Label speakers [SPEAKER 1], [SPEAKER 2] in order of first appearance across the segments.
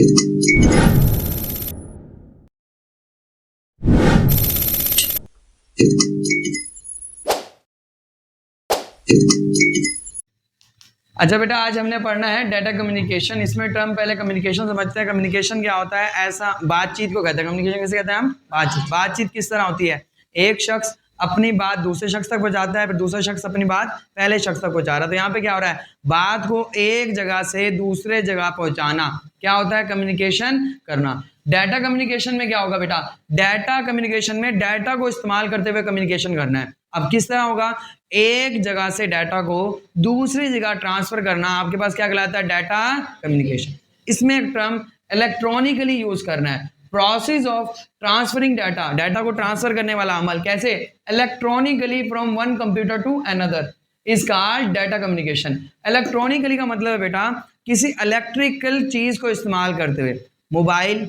[SPEAKER 1] अच्छा बेटा, आज हमने पढ़ना है डाटा कम्युनिकेशन। इसमें टर्म पहले कम्युनिकेशन समझते हैं। कम्युनिकेशन क्या होता है? ऐसा बातचीत को कहते हैं। कम्युनिकेशन किसे कहते हैं हम? बातचीत। बातचीत किस तरह होती है? एक शख्स अपनी बात दूसरे शख्स तक पहुंचाता है, फिर दूसरा शख्स अपनी बात पहले शख्स तक पहुंचा रहा है। तो यहाँ पे क्या हो रहा है? बात को एक जगह से दूसरे जगह पहुंचाना क्या होता है? कम्युनिकेशन करना। डाटा कम्युनिकेशन में क्या होगा बेटा? डाटा कम्युनिकेशन में डाटा को इस्तेमाल करते हुए कम्युनिकेशन करना है। अब किस तरह होगा? एक जगह से डाटा को दूसरी जगह ट्रांसफर करना आपके पास क्या कहलाता है? Data communication. इसमें एक टर्म इलेक्ट्रॉनिकली यूज करना है। Process of transferring data, data को ट्रांसफर करने वाला अमल कैसे? Electronically from one computer to another is called data communication. Electronically का मतलब है बेटा किसी इलेक्ट्रिकल चीज को इस्तेमाल करते हुए। मोबाइल,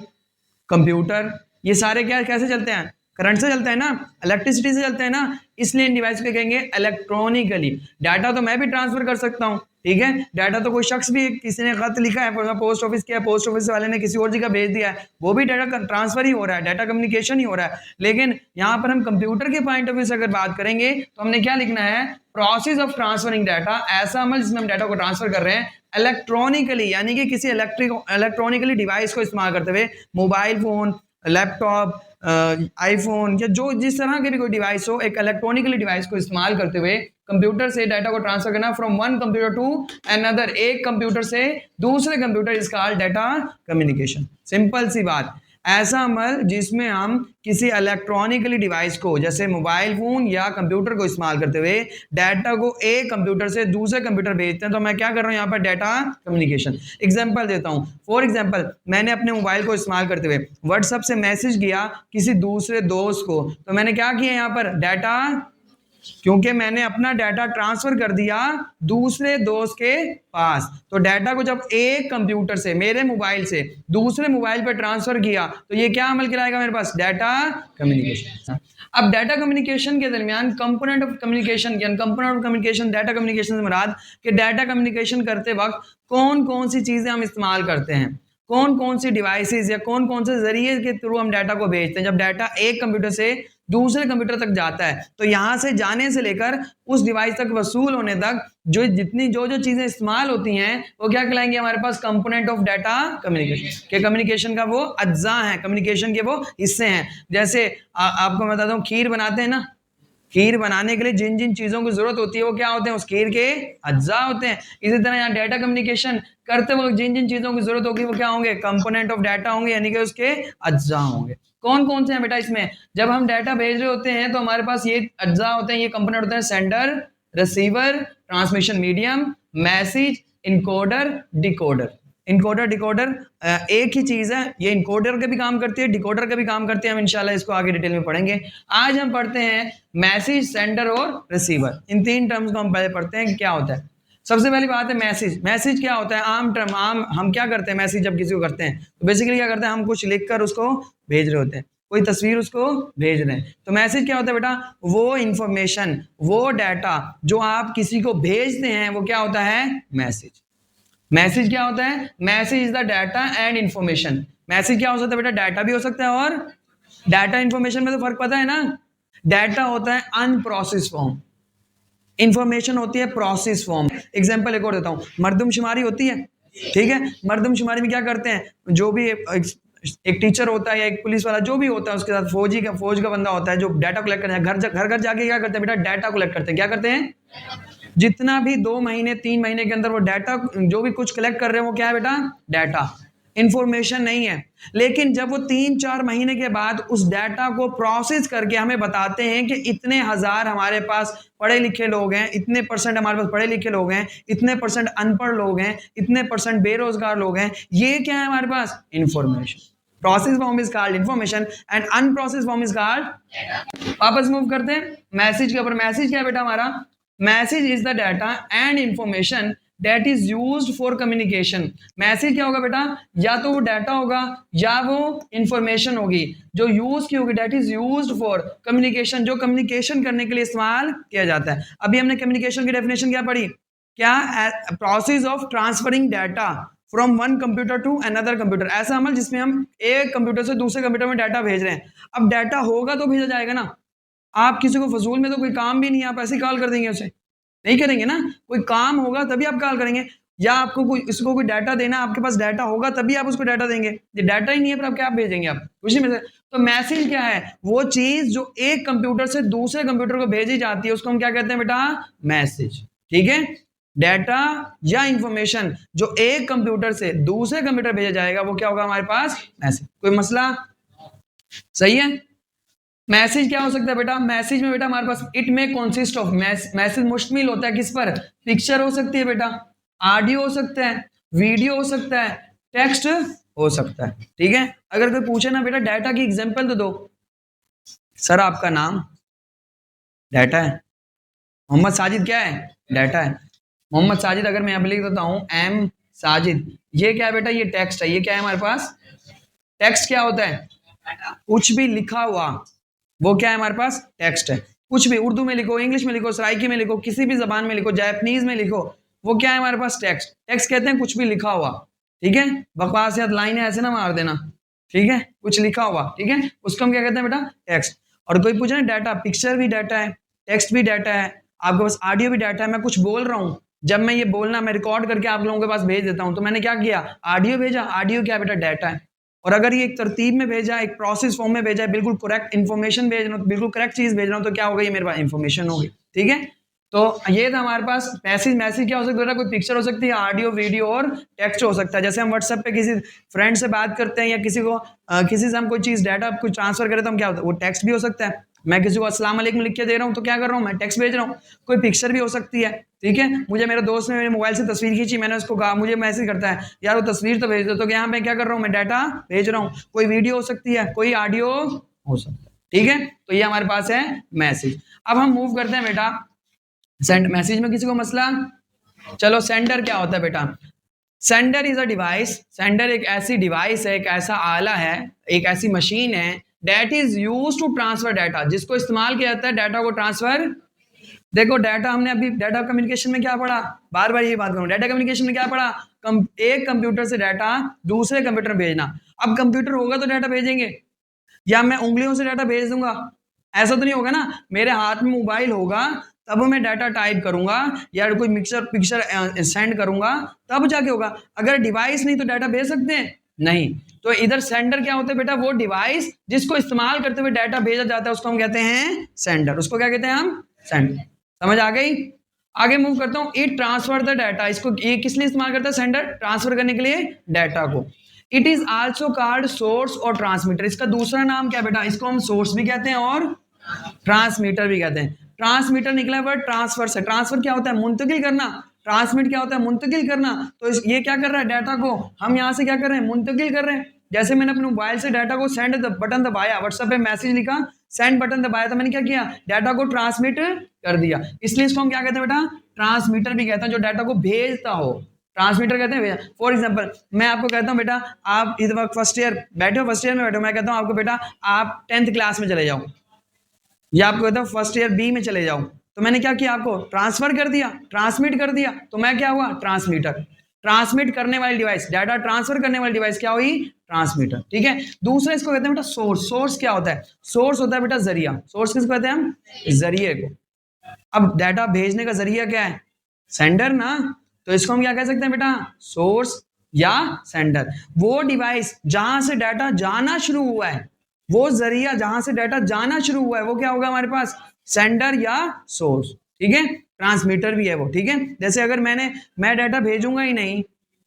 [SPEAKER 1] कंप्यूटर, ये सारे क्या कैसे चलते हैं? करंट से चलते हैं ना, इलेक्ट्रिसिटी से चलते हैं ना, इसलिए इन डिवाइस को कहेंगे इलेक्ट्रॉनिकली। डाटा तो मैं भी ट्रांसफर कर सकता हूँ, ठीक है। डाटा तो कोई शख्स भी, किसी ने खत लिखा है, पोस्ट ऑफिस किया, पोस्ट ऑफिस वाले ने किसी और जगह भेज दिया है, वो भी डाटा ट्रांसफर ही हो रहा है, डाटा कम्युनिकेशन ही हो रहा है। लेकिन यहाँ पर हम कंप्यूटर के पॉइंट ऑफ व्यू से अगर बात करेंगे तो हमने क्या लिखना है? प्रोसेस ऑफ ट्रांसफरिंग डाटा, ऐसा अमल जिसमें हम डाटा को ट्रांसफर कर रहे हैं इलेक्ट्रॉनिकली, यानी कि किसी इलेक्ट्रॉनिकली डिवाइस को इस्तेमाल करते हुए। मोबाइल फोन, लैपटॉप, आईफोन या जो जिस तरह के भी कोई डिवाइस हो, एक इलेक्ट्रॉनिकली डिवाइस को इस्तेमाल करते हुए कंप्यूटर से डाटा को ट्रांसफर करना from one computer to another, एक कंप्यूटर से दूसरे computer, is called data communication. Simple सी बात। ऐसा अमल जिसमें हम किसी इलेक्ट्रॉनिकली डिवाइस को, जैसे मोबाइल फोन या कंप्यूटर को इस्तेमाल करते हुए डाटा को एक कंप्यूटर से दूसरे कंप्यूटर भेजते हैं, तो मैं क्या कर रहा हूं यहाँ पर? Data communication. एग्जांपल देता हूं। फॉर एग्जांपल, मैंने अपने मोबाइल को इस्तेमाल करते हुए व्हाट्सएप से मैसेज किया किसी दूसरे दोस्त को, तो मैंने क्या किया यहाँ पर? डाटा, क्योंकि मैंने अपना डाटा ट्रांसफर कर दिया दूसरे दोस्त के पास। तो डाटा को जब एक कंप्यूटर से, मेरे मोबाइल से दूसरे मोबाइल पर ट्रांसफर किया, तो ये क्या अमल कहलाएगा मेरे पास? Data communication. अब डाटा कम्युनिकेशन के दरमियान component of communication, component of communication, data communication से मुराद कि डाटा कम्युनिकेशन करते वक्त कौन कौन सी चीजें हम इस्तेमाल करते हैं, कौन कौन सी डिवाइसेस या कौन कौन से जरिए के थ्रू हम डाटा को भेजते हैं। जब डाटा एक कंप्यूटर से दूसरे कंप्यूटर तक जाता है, तो यहां से जाने से लेकर उस डिवाइस तक वसूल होने तक जो जितनी जो जो चीजें इस्तेमाल होती हैं, वो क्या कहलाएंगे हमारे पास? Component of data communication. के कम्युनिकेशन का वो अज्जा है, कम्युनिकेशन के वो हिस्से हैं। जैसे आपको मैं बताता हूँ, खीर बनाते हैं ना, खीर बनाने के लिए जिन जिन चीजों की जरूरत होती है वो क्या होते हैं? उस खीर के अज्जा होते हैं। इसी तरह यहाँ डाटा कम्युनिकेशन करते वक्त जिन जिन चीजों की जरूरत होगी वो क्या होंगे? कंपोनेंट ऑफ डाटा होंगे, यानी कि उसके अज्जा होंगे। कौन कौन से हैं बेटा इसमें? जब हम डाटा भेज रहे होते हैं तो हमारे पास ये अज्जा होते हैं, ये कंपोनेंट होते हैं: sender, receiver, transmission medium, message, encoder, decoder. Encoder decoder एक ही चीज है, ये इनकोडर का भी काम करती है, डिकोडर का भी काम करती है। हम इंशाल्लाह इसको आगे डिटेल में पढ़ेंगे। आज हम पढ़ते हैं मैसेज, सेंडर और रिसीवर। इन तीन टर्म्स को हम पहले पढ़ते हैं कि क्या होता है। सबसे पहली बात है मैसेज। मैसेज क्या होता है? आम टर्म, आम हम क्या करते हैं मैसेज जब किसी को करते हैं? तो बेसिकली क्या करते हैं? हम कुछ लिखकर उसको भेज रहे होते हैं, कोई तस्वीर उसको भेज रहे हैं। तो मैसेज क्या होता है बेटा? वो इंफॉर्मेशन, वो डाटा जो आप किसी को भेजते हैं, वो क्या होता है? मैसेज। मैसेज क्या होता है? Message is the data and information. Message क्या हो सकता है बेटा? डाटा भी हो सकता है और डाटा इंफॉर्मेशन में तो फर्क पता है ना। डाटा होता है अनप्रोसेस फॉर्म, इंफॉर्मेशन होती है प्रोसेस फॉर्म। एग्जांपल एक और देता हूं, मर्दमशुमारी होती है, ठीक है। मर्दमशुमारी में क्या करते हैं? जो भी एक टीचर होता है या एक पुलिस वाला जो भी होता है, उसके साथ फौज का बंदा होता है जो डाटा कलेक्ट करता है। घर घर जाके क्या करते हैं बेटा? डाटा कलेक्ट करते हैं। क्या करते हैं? जितना भी 2 महीने 3 महीने के अंदर वो डाटा जो भी कुछ कलेक्ट कर रहे हैं, वो क्या है बेटा? डाटा, इंफॉर्मेशन नहीं है। लेकिन जब वो 3-4 महीने के बाद उस डाटा को प्रोसेस करके हमें बताते हैं कि इतने हजार हमारे पास पढ़े लिखे लोग हैं, इतने परसेंट हमारे पास पढ़े लिखे लोग हैं, इतने परसेंट अनपढ़ लोग हैं, इतने परसेंट बेरोजगार लोग हैं, ये क्या है हमारे पास? Information. Process form is called information and unprocess form is called. वापस मूव करते हैं मैसेज के ऊपर। मैसेज क्या है बेटा हमारा? Message is the data and information that is used for communication. Message क्या होगा बेटा? या तो वो डाटा होगा या वो इंफॉर्मेशन होगी जो यूज की होगी, that is used for communication, जो कम्युनिकेशन करने के लिए इस्तेमाल किया जाता है। अभी हमने कम्युनिकेशन की डेफिनेशन क्या पढ़ी? क्या? Process of transferring data from one computer to another computer, ऐसा अमल जिसमें हम एक कंप्यूटर से दूसरे कंप्यूटर में डाटा भेज रहे हैं। अब डाटा होगा तो भेजा जाएगा ना, आप किसी को फजूल में तो कोई काम भी नहीं है, आप ऐसे ही कॉल कर देंगे उसे, नहीं करेंगे ना, कोई काम होगा तभी आप कॉल करेंगे, या आपको कोई इसको कोई डाटा देना, आपके पास डाटा होगा तभी आप उसको डाटा देंगे, ये डाटा ही नहीं है फिर आप क्या भेजेंगे आप उसी में से। तो मैसेज क्या है, वो चीज जो एक कंप्यूटर से दूसरे कंप्यूटर को भेजी जाती है उसको हम क्या कहते हैं बेटा, मैसेज। ठीक है, डाटा या इंफॉर्मेशन जो एक कंप्यूटर से दूसरे कंप्यूटर भेजा जाएगा वो क्या होगा हमारे पास, मैसेज। कोई मसला, सही है। मैसेज क्या हो सकता है बेटा, मैसेज में बेटा हमारे पास इट में कंसिस्ट ऑफ, मैसेज मुश्तमिल होता है किस पर, पिक्चर हो सकती है बेटा, ऑडियो हो सकता है, वीडियो हो सकता है, टेक्स्ट हो सकता है। ठीक है, अगर कोई पूछे ना बेटा डाटा की एग्जांपल तो दो, सर आपका नाम डाटा है, मोहम्मद साजिद क्या है, डाटा है। मोहम्मद साजिद अगर मैं यहाँ पे लिख देता हूँ एम साजिद, ये क्या है बेटा, ये टेक्स्ट है, ये क्या है हमारे पास, टेक्स्ट क्या होता है, कुछ भी लिखा हुआ वो क्या है हमारे पास, टेक्स्ट है। कुछ भी उर्दू में लिखो, इंग्लिश में लिखो, सराइकी में लिखो, किसी भी जबान में लिखो, जापानीज में लिखो, वो क्या है हमारे पास, टेक्स्ट। टेक्स्ट कहते हैं कुछ भी लिखा हुआ। ठीक है, बकवास या लाइनें ऐसे ना मार देना, ठीक है, कुछ लिखा हुआ, ठीक है, उसको हम क्या कहते हैं बेटा, टेक्स्ट। और कोई पूछे ना डाटा, पिक्चर भी डाटा है, टेक्स्ट भी डाटा है, आपके पास ऑडियो भी डाटा है। मैं कुछ बोल रहा हूँ, जब मैं ये बोलना मैं रिकॉर्ड करके आप लोगों के पास भेज देता हूँ, तो मैंने क्या किया, ऑडियो भेजा, ऑडियो क्या बेटा, डाटा है। और अगर ये एक तरतीब में भेजा, एक प्रोसेस फॉर्म में भेजा, बिल्कुल करेक्ट इन्फॉर्मेशन भेज रहा हूँ, बिल्कुल करेक्ट चीज भेज रहा हूँ, तो क्या होगा, ये मेरे पास इन्फॉर्मेशन होगी। ठीक है, तो ये था हमारे पास मैसेज। मैसेज क्या हो सकता है, कोई पिक्चर हो सकती है, ऑडियो, वीडियो और टेक्स्ट हो सकता है। जैसे हम व्हाट्सएप पे किसी फ्रेंड से बात करते हैं या किसी को किसी से हम कोई चीज डाटा कुछ ट्रांसफर करें तो हम क्या होता है, वो टेक्स्ट भी हो सकता है। मैं किसी को अस्सलाम वालेकुम लिख के दे रहा हूँ तो क्या कर रहा हूँ, मैं टेक्स्ट भेज रहा हूँ। कोई पिक्चर भी हो सकती है, ठीक है, मुझे मेरे दोस्त ने मेरे मोबाइल से तस्वीर खींची, मैंने उसको कहा, मुझे मैसेज करता है यार वो तस्वीर तो भेज दो, तो यहाँ पे क्या कर रहा हूँ, मैं डाटा भेज रहा हूँ। कोई वीडियो हो सकती है, कोई ऑडियो हो सकता है। ठीक है, तो ये हमारे पास है मैसेज। अब हम मूव करते हैं बेटा सेंड। मैसेज में किसी को मसला, चलो सेंडर क्या होता है बेटा, sender is a device, sender एक ऐसी डिवाइस है, एक ऐसा आला है, एक ऐसी मशीन है that is used to transfer data, जिसको इस्तेमाल किया जाता है डाटा को ट्रांसफर। देखो डाटा हमने अभी डाटा कम्युनिकेशन में क्या पढ़ा, बार बार ये बात करूं, डाटा कम्युनिकेशन में क्या पढ़ा, एक कंप्यूटर से डाटा दूसरे कंप्यूटर में भेजना। अब कंप्यूटर होगा तो डाटा भेजेंगे, या मैं उंगलियों से डाटा भेज दूंगा, ऐसा तो नहीं होगा ना। मेरे हाथ में मोबाइल होगा तब मैं डाटा टाइप करूंगा या कोई पिक्चर सेंड करूंगा तब जाके होगा। अगर डिवाइस नहीं तो डाटा भेज सकते हैं नहीं। तो इधर सेंडर क्या होता है बेटा, वो डिवाइस जिसको इस्तेमाल करते हुए डाटा भेजा जाता है उसको हम कहते हैं सेंडर। उसको क्या कहते हैं हम, सेंडर। समझ आ गई। आगे मूव करता हूँ, इट ट्रांसफर द डाटा। इसको ये किस लिए इस्तेमाल करता है, सेंडर ट्रांसफर करने के लिए डाटा को। It is also called source और ट्रांसमीटर। इसका दूसरा नाम क्या बेटा, इसको हम सोर्स भी कहते हैं और ट्रांसमीटर भी कहते हैं। ट्रांसमीटर निकला वर्ड ट्रांसफर से। ट्रांसफर क्या होता है, मुंतकिल करना। ट्रांसमिट क्या होता है, मुंतकिल करना। तो ये क्या कर रहा है, डाटा को हम यहाँ से क्या कर रहे हैं, मुंतकिल कर रहे हैं। जैसे मैंने अपने मोबाइल से डाटा को सेंड बटन दबाया, व्हाट्सएप पे मैसेज लिखा, सेंड बटन दबाया, तो मैंने क्या किया, डाटा को ट्रांसमिट कर दिया। इसलिए इसको हम क्या कहते हैं बेटा, ट्रांसमीटर भी कहते हैं, जो डाटा को भेजता हो। ट्रांसमीटर कहते हैं। फॉर एग्जांपल मैं आपको कहता हूँ बेटा आप इस वक्त फर्स्ट ईयर बैठे हो, फर्स्ट ईयर में बैठे हो, मैं कहता हूँ आपको बेटा आप 10th क्लास में चले जाओ, या आपको कहता हूँ फर्स्ट ईयर बी में चले जाओ। तो मैंने क्या किया, आपको ट्रांसफर कर दिया, ट्रांसमिट कर दिया। तो मैं क्या हुआ, ट्रांसमीटर। ट्रांसमिट करने वाली डिवाइस, डाटा ट्रांसफर करने वाली डिवाइस क्या हुई, ट्रांसमीटर। ठीक है। दूसरा इसको कहते हैं बेटा सोर्स। सोर्स क्या होता है, सोर्स होता है बेटा जरिया। सोर्स किसको कहते हैं हम, जरिए को। अब डाटा भेजने का जरिया क्या है, सेंडर ना। तो इसको हम क्या कह सकते हैं बेटा, सोर्स या सेंडर। वो डिवाइस जहां से डाटा जाना शुरू हुआ है, वो जरिया जहां से डाटा जाना शुरू हुआ है, वो क्या होगा हमारे पास, सेंडर या सोर्स। ठीक है। ट्रांसमीटर भी है वो। ठीक है। जैसे अगर मैं डाटा भेजूंगा ही नहीं,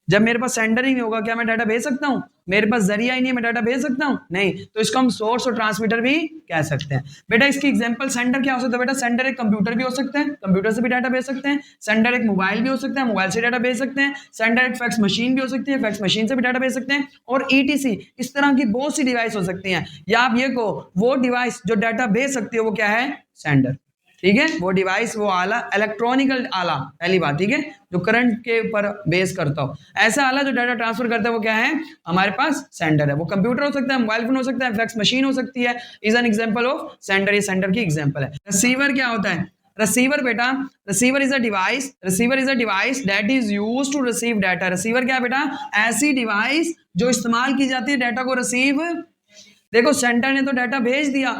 [SPEAKER 1] जब मेरे पास सेंडर ही नहीं होगा, क्या मैं डाटा भेज सकता हूं, मेरे पास जरिया ही नहीं है, मैं डाटा भेज सकता हूं नहीं। तो इसको हम सोर्स और ट्रांसमीटर भी कह सकते हैं। बेटा इसकी एग्जांपल, सेंडर क्या हो सकता है बेटा, सेंडर एक कंप्यूटर भी हो सकता है, कंप्यूटर से भी डाटा भेज सकते हैं। सेंडर एक मोबाइल भी हो सकता है, मोबाइल से डाटा भेज सकते हैं। सेंडर एक फैक्स मशीन भी हो सकती है, फैक्स मशीन से भी डाटा भेज सकते हैं। और ETC इस तरह की बहुत सी डिवाइस हो सकती हैं। या आप ये कहो वो डिवाइस जो डाटा भेज सकती है वो क्या है, सेंडर। ठीक है। वो डिवाइस, वो आला, इलेक्ट्रॉनिकल आला, पहली बात। ठीक है, जो करंट के ऊपर बेस करता हो, ऐसा आला जो डाटा ट्रांसफर करता है वो क्या है हमारे पास, सेंडर है। वो कंप्यूटर हो सकता है, मोबाइल फोन हो सकता है, फैक्स मशीन हो सकती है। Is an example of sender. ये सेंडर की एग्जांपल है। रिसीवर क्या होता है, रिसीवर बेटा, receiver is a device that is used to receive data. Receiver क्या है बेटा? ऐसी डिवाइस जो इस्तेमाल की जाती है डाटा को रिसीव। देखो सेंटर ने तो डाटा भेज दिया,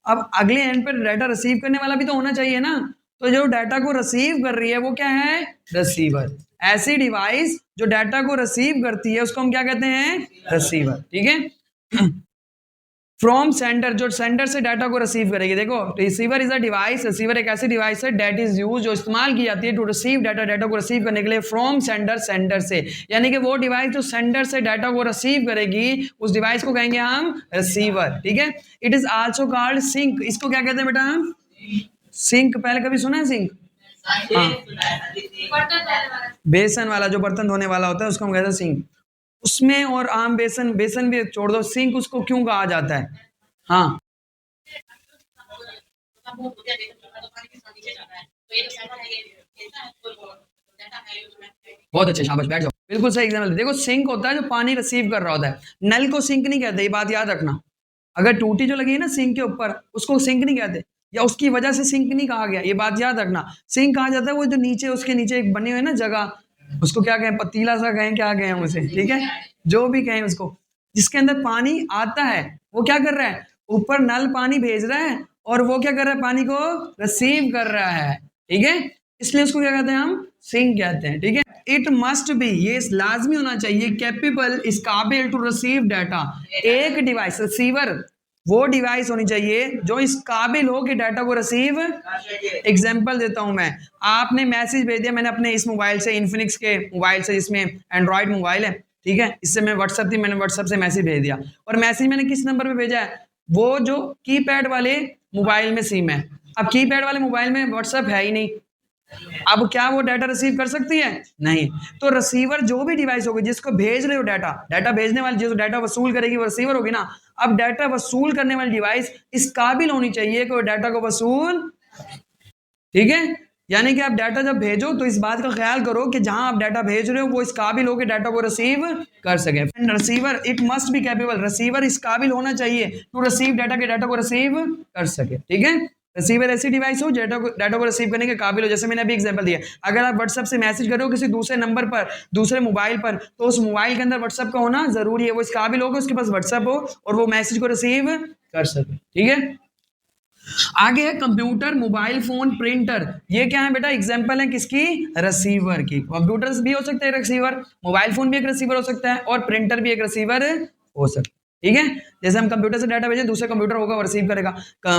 [SPEAKER 1] अब अगले एंड पर डाटा रिसीव करने वाला भी तो होना चाहिए ना, तो जो डाटा को रिसीव कर रही है वो क्या है? रिसीवर। ऐसी डिवाइस जो डाटा को रिसीव करती है उसको हम क्या कहते हैं? रिसीवर। ठीक है। फ्रॉम सेंडर, जो सेंडर से डाटा को रिसीव करेगी। देखो receiver is a device, receiver एक ऐसी डिवाइस है डेट इज यूज जो इस्तेमाल की जाती है टू रिसीव डाटा, डाटा को रिसीव करने के लिए फ्रॉम सेंडर, सेंडर से, यानी कि वो डिवाइस जो सेंडर से डाटा को रिसीव करेगी उस डिवाइस को कहेंगे हम रिसीवर। ठीक है। It is also called sink. इसको क्या कहते हैं बेटा हम? सिंक। पहले कभी सुना है सिंक? हाँ, बेसन वाला जो बर्तन धोने वाला होता है उसको हम कहते हैं सिंक। उसमें और आम बेसन, बेसन भी छोड़ दो, सिंक उसको क्यों कहा जाता है? हाँ, बहुत अच्छे, शाबाश, बैठ जाओ। बिल्कुल सही एग्जाम्पल। देखो सिंक होता है जो पानी रिसीव कर रहा होता है, नल को सिंक नहीं कहते, ये बात याद रखना। अगर टूटी जो लगी है ना सिंक के ऊपर, उसको सिंक नहीं कहते, या उसकी वजह से सिंक नहीं कहा गया, ये बात याद रखना। सिंक कहा जाता है वो जो नीचे, उसके नीचे एक बने हुए ना जगह, उसको क्या कहें? पतीला सा कहें, क्या कहें हम उसे? ठीक है, जो भी कहें उसको, जिसके अंदर पानी आता है, वो क्या कर रहा है? ऊपर नल पानी भेज रहा है और वो क्या कर रहा है? पानी को रिसीव कर रहा है। ठीक है, इसलिए उसको क्या कहते हैं हम? सिंक कहते हैं। ठीक है। इट मस्ट बी, ये लाजमी होना चाहिए, कैपेबल, इस काबिल टू रिसीव डाटा। एक डिवाइस, रिसीवर वो डिवाइस होनी चाहिए जो इस काबिल हो कि डाटा को रिसीव। एग्जांपल देता हूं मैं, आपने मैसेज भेज दिया, मैंने अपने इस मोबाइल से, इन्फिनिक्स के मोबाइल से, जिसमें एंड्रॉयड मोबाइल है, ठीक है, इससे मैं व्हाट्सएप थी, मैंने व्हाट्सएप से मैसेज भेज दिया, और मैसेज मैंने किस नंबर पे भेजा है? वो जो कीपैड वाले मोबाइल में सिम है। अब कीपैड वाले मोबाइल में व्हाट्सएप है ही नहीं, अब क्या वो डाटा रिसीव कर सकती है? नहीं। तो रिसीवर जो भी डिवाइस होगी जिसको भेज रहे हो डाटा, डाटा भेजने वाली जो डाटा वसूल करेगी वो रिसीवर होगी ना। अब डाटा वसूल करने वाली डिवाइस इस काबिल होनी चाहिए कि वो डाटा को वसूल। ठीक है, यानी कि आप डाटा जब भेजो तो इस बात का ख्याल करो कि जहां आप डाटा भेज रहे हो वो इस काबिल हो कि डाटा को रिसीव कर सके। Receiver, it must be capable, receiver इस काबिल होना चाहिए टू रिसीव डाटा, के डाटा को रिसीव कर सके। ठीक है, रिसीवर ऐसी डिवाइस हो डाटा को रिसीव करने के काबिल हो। जैसे मैंने अभी एग्जांपल दिया, अगर आप व्हाट्सएप से मैसेज कर रहे हो किसी दूसरे नंबर पर, दूसरे मोबाइल पर, तो उस मोबाइल के अंदर व्हाट्सएप का होना जरूरी है, वो इस काबिल होगा, उसके पास व्हाट्सएप हो और वो मैसेज को रिसीव कर सके। ठीक है, आगे है कंप्यूटर, मोबाइल फोन, प्रिंटर। ये क्या है बेटा? एग्जांपल है किसकी? रिसीवर की। कंप्यूटर्स भी हो सकते हैं रिसीवर, मोबाइल फोन भी एक रिसीवर हो सकता है, और प्रिंटर भी एक रिसीवर हो सकता है। ठीक है, जैसे हम कंप्यूटर से डाटा भेजें, दूसरा कंप्यूटर होगा वो रिसीव करेगा,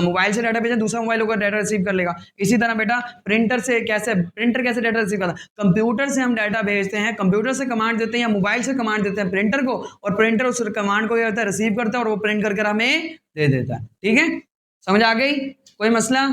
[SPEAKER 1] मोबाइल से डाटा भेजें, दूसरा मोबाइल होगा डाटा रिसीव कर लेगा। इसी तरह बेटा प्रिंटर से कैसे, प्रिंटर कैसे डाटा रिसीव करता है? कंप्यूटर से हम डाटा भेजते हैं, कंप्यूटर से कमांड देते हैं या मोबाइल से कमांड देते हैं प्रिंटर को, और प्रिंटर उस कमांड को क्या होता है? रिसीव करता है और वो प्रिंट करके हमें दे देता है। ठीक है, समझ आ गई? कोई मसला?